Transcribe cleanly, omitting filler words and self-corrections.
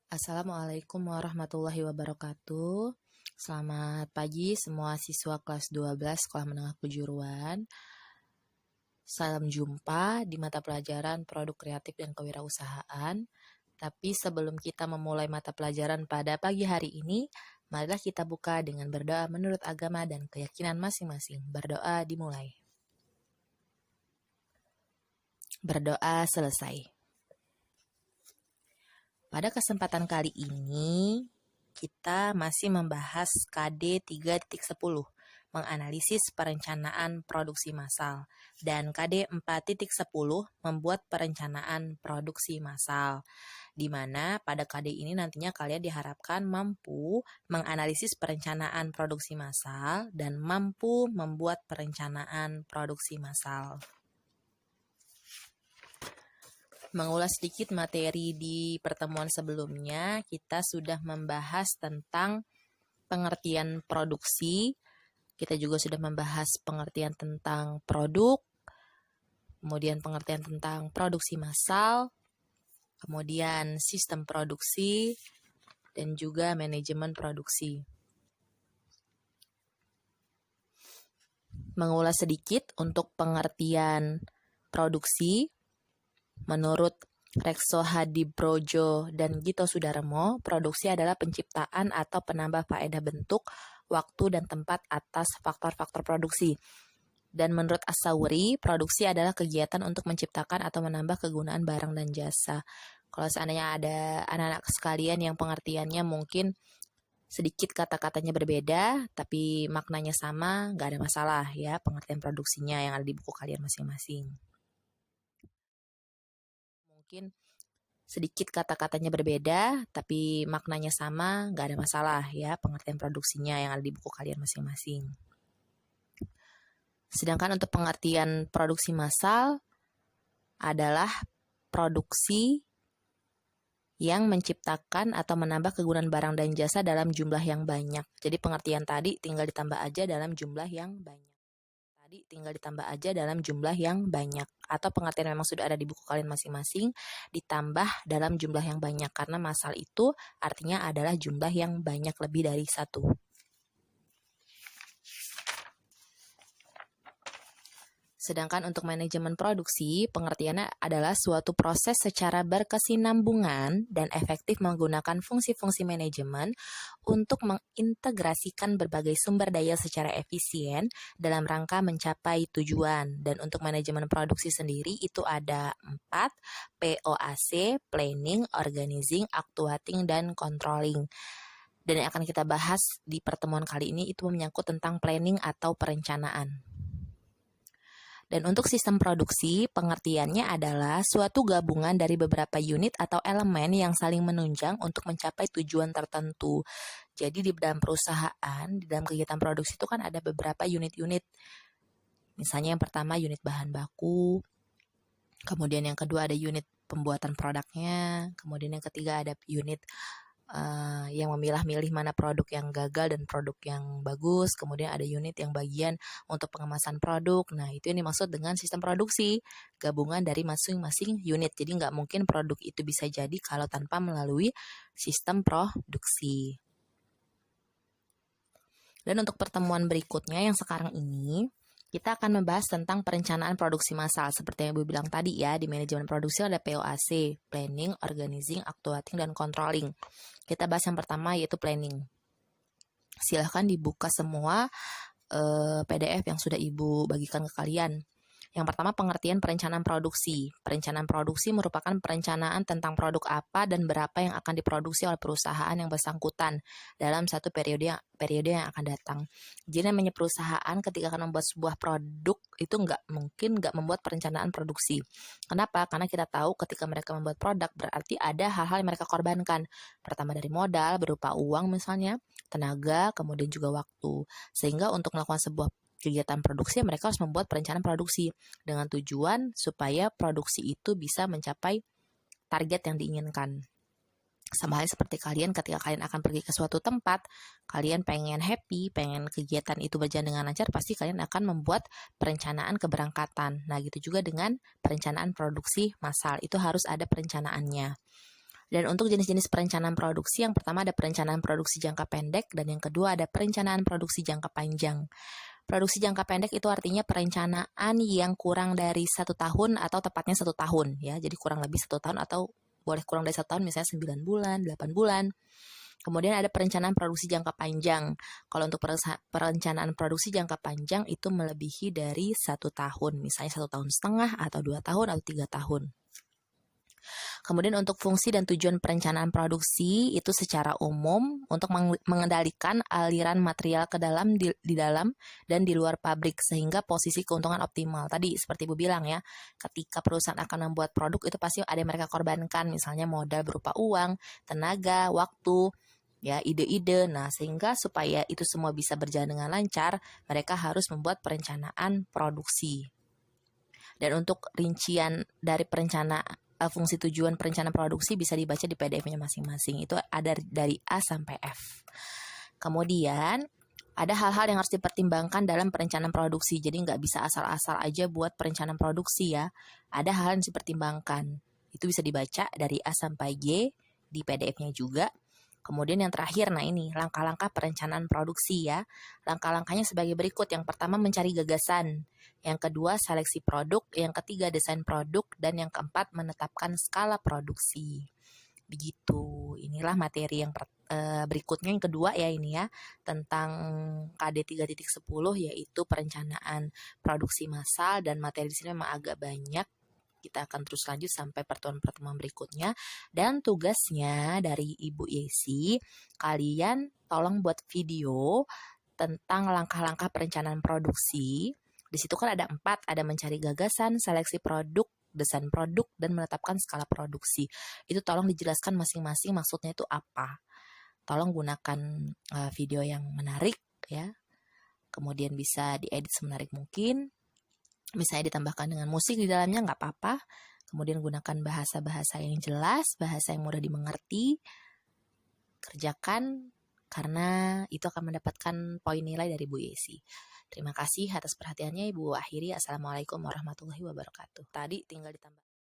Assalamualaikum warahmatullahi wabarakatuh. Selamat pagi semua siswa kelas 12 Sekolah Menengah Kejuruan. Salam jumpa di mata pelajaran Produk Kreatif dan Kewirausahaan. Tapi sebelum kita memulai mata pelajaran pada pagi hari ini, marilah kita buka dengan berdoa menurut agama dan keyakinan masing-masing. Berdoa dimulai. Berdoa selesai. Pada kesempatan kali ini, kita masih membahas KD 3.10, menganalisis perencanaan produksi massal, dan KD 4.10, membuat perencanaan produksi massal, di mana pada KD ini nantinya kalian diharapkan mampu menganalisis perencanaan produksi massal dan mampu membuat perencanaan produksi massal. Mengulas sedikit materi di pertemuan sebelumnya, kita sudah membahas tentang pengertian produksi, kita juga sudah membahas pengertian tentang produk, kemudian pengertian tentang produksi massal, kemudian sistem produksi, dan juga manajemen produksi. Mengulas sedikit untuk pengertian produksi, menurut Rekso Hadibrojo dan Gito Sudarmo, produksi adalah penciptaan atau penambah faedah bentuk, waktu, dan tempat atas faktor-faktor produksi. Dan menurut As-Sawri, produksi adalah kegiatan untuk menciptakan atau menambah kegunaan barang dan jasa. Kalau seandainya ada anak-anak sekalian yang pengertiannya mungkin sedikit kata-katanya berbeda, tapi maknanya sama, nggak ada masalah ya pengertian produksinya yang ada di buku kalian masing-masing. Mungkin sedikit kata-katanya berbeda, tapi maknanya sama, nggak ada masalah ya pengertian produksinya yang ada di buku kalian masing-masing. Sedangkan untuk pengertian produksi massal adalah produksi yang menciptakan atau menambah kegunaan barang dan jasa dalam jumlah yang banyak. Jadi pengertian tadi tinggal ditambah aja dalam jumlah yang banyak. Atau pengertian memang sudah ada di buku kalian masing-masing, ditambah dalam jumlah yang banyak, karena massal itu artinya adalah jumlah yang banyak lebih dari satu. Sedangkan untuk manajemen produksi, pengertiannya adalah suatu proses secara berkesinambungan dan efektif menggunakan fungsi-fungsi manajemen untuk mengintegrasikan berbagai sumber daya secara efisien dalam rangka mencapai tujuan. Dan untuk manajemen produksi sendiri itu ada 4, POAC, Planning, Organizing, Actuating, dan Controlling. Dan yang akan kita bahas di pertemuan kali ini itu menyangkut tentang planning atau perencanaan. Dan untuk sistem produksi, pengertiannya adalah suatu gabungan dari beberapa unit atau elemen yang saling menunjang untuk mencapai tujuan tertentu. Jadi di dalam perusahaan, di dalam kegiatan produksi itu kan ada beberapa unit-unit. Misalnya yang pertama unit bahan baku, kemudian yang kedua ada unit pembuatan produknya, kemudian yang ketiga ada unit yang memilah-milih mana produk yang gagal dan produk yang bagus, kemudian ada unit yang bagian untuk pengemasan produk. Nah, itu yang dimaksud dengan sistem produksi, gabungan dari masing-masing unit. Jadi nggak mungkin produk itu bisa jadi kalau tanpa melalui sistem produksi. Dan untuk pertemuan berikutnya yang sekarang ini, kita akan membahas tentang perencanaan produksi massal. Seperti yang Ibu bilang tadi ya, di manajemen produksi ada POAC, Planning, Organizing, Actuating, dan Controlling. Kita bahas yang pertama yaitu planning. Silahkan dibuka semua PDF yang sudah Ibu bagikan ke kalian. Yang pertama, pengertian perencanaan produksi. Perencanaan produksi merupakan perencanaan tentang produk apa dan berapa yang akan diproduksi oleh perusahaan yang bersangkutan dalam satu periode yang akan datang. Jadi namanya perusahaan ketika akan membuat sebuah produk itu nggak membuat perencanaan produksi. Kenapa? Karena kita tahu ketika mereka membuat produk berarti ada hal-hal yang mereka korbankan. Pertama dari modal berupa uang misalnya, tenaga, kemudian juga waktu. Sehingga untuk melakukan sebuah kegiatan produksi, mereka harus membuat perencanaan produksi dengan tujuan supaya produksi itu bisa mencapai target yang diinginkan. Sama halnya seperti kalian ketika kalian akan pergi ke suatu tempat, kalian pengen happy, pengen kegiatan itu berjalan dengan lancar, pasti kalian akan membuat perencanaan keberangkatan. Nah, gitu juga dengan perencanaan produksi massal, itu harus ada perencanaannya. Dan untuk jenis-jenis perencanaan produksi, yang pertama ada perencanaan produksi jangka pendek, dan yang kedua ada perencanaan produksi jangka panjang. Produksi jangka pendek itu artinya perencanaan yang kurang dari 1 tahun atau tepatnya 1 tahun ya. Jadi kurang lebih 1 tahun atau boleh kurang dari 1 tahun, misalnya 9 bulan, 8 bulan. Kemudian ada perencanaan produksi jangka panjang. Kalau untuk perencanaan produksi jangka panjang itu melebihi dari 1 tahun, misalnya 1,5 tahun atau 2 tahun atau 3 tahun. Kemudian untuk fungsi dan tujuan perencanaan produksi itu secara umum untuk mengendalikan aliran material ke dalam, di dalam dan di luar pabrik sehingga posisi keuntungan optimal. Tadi seperti Ibu bilang ya, ketika perusahaan akan membuat produk itu pasti ada yang mereka korbankan, misalnya modal berupa uang, tenaga, waktu, ya ide-ide. Nah, sehingga supaya itu semua bisa berjalan dengan lancar, mereka harus membuat perencanaan produksi. Dan untuk rincian dari fungsi tujuan perencanaan produksi bisa dibaca di PDF-nya masing-masing. Itu ada dari A sampai F. Kemudian ada hal-hal yang harus dipertimbangkan dalam perencanaan produksi. Jadi nggak bisa asal-asal aja buat perencanaan produksi ya. Ada hal yang harus dipertimbangkan. Itu bisa dibaca dari A sampai G di PDF-nya juga. Kemudian yang terakhir, nah ini langkah-langkah perencanaan produksi ya. Langkah-langkahnya sebagai berikut. Yang pertama mencari gagasan. Yang kedua seleksi produk. Yang ketiga desain produk. Dan yang keempat menetapkan skala produksi. Begitu. Inilah materi yang berikutnya, yang kedua ya ini ya. Tentang KD 3.10 yaitu perencanaan produksi massal. Dan materi di sini memang agak banyak. Kita akan terus lanjut sampai pertemuan-pertemuan berikutnya. Dan tugasnya dari Ibu Yesi, kalian tolong buat video tentang langkah-langkah perencanaan produksi. Di situ kan ada 4, ada mencari gagasan, seleksi produk, desain produk, dan menetapkan skala produksi. Itu tolong dijelaskan masing-masing maksudnya itu apa. Tolong gunakan video yang menarik ya. Kemudian bisa diedit semenarik mungkin. Misalnya ditambahkan dengan musik di dalamnya nggak apa-apa. Kemudian gunakan bahasa-bahasa yang jelas, bahasa yang mudah dimengerti. Kerjakan karena itu akan mendapatkan poin nilai dari Bu Yesi. Terima kasih atas perhatiannya. Ibu akhiri. Assalamualaikum warahmatullahi wabarakatuh. Tadi tinggal ditambah.